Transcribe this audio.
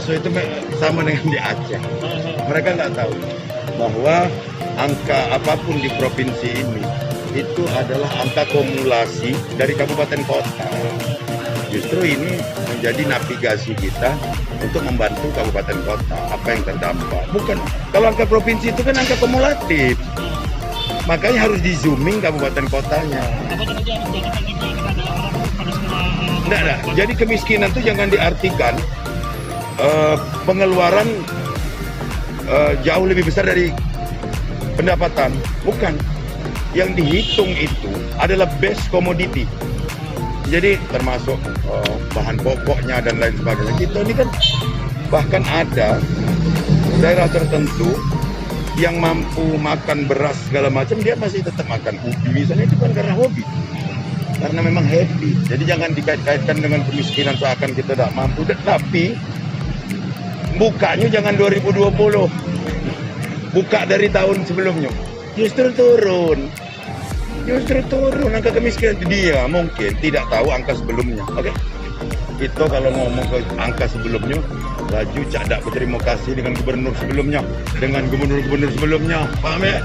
termasuk itu sama dengan di Aceh. Mereka nggak tahu bahwa angka apapun di provinsi ini itu adalah angka kumulasi dari kabupaten kota. Justru ini menjadi navigasi kita untuk membantu kabupaten kota apa yang terdampak. Bukan, kalau angka provinsi itu kan angka kumulatif, makanya harus di zooming kabupaten kotanya. Nah, jadi kemiskinan itu jangan diartikan pengeluaran jauh lebih besar dari pendapatan. Bukan, yang dihitung itu adalah base commodity. Jadi termasuk bahan pokoknya dan lain sebagainya. Kita ini kan bahkan ada daerah tertentu yang mampu makan beras segala macam, dia masih tetap makan ubi misalnya, itu kan karena hobi, karena memang happy. Jadi jangan dikait-kaitkan dengan kemiskinan seakan kita tidak mampu. Tapi bukanya jangan 2020, buka dari tahun sebelumnya, justru turun angka kemiskinan. Dia mungkin tidak tahu angka sebelumnya. Oke, itu kalau ngomong ke angka sebelumnya, Laju cadak berterima kasih dengan gubernur sebelumnya, dengan gubernur sebelumnya, paham ya?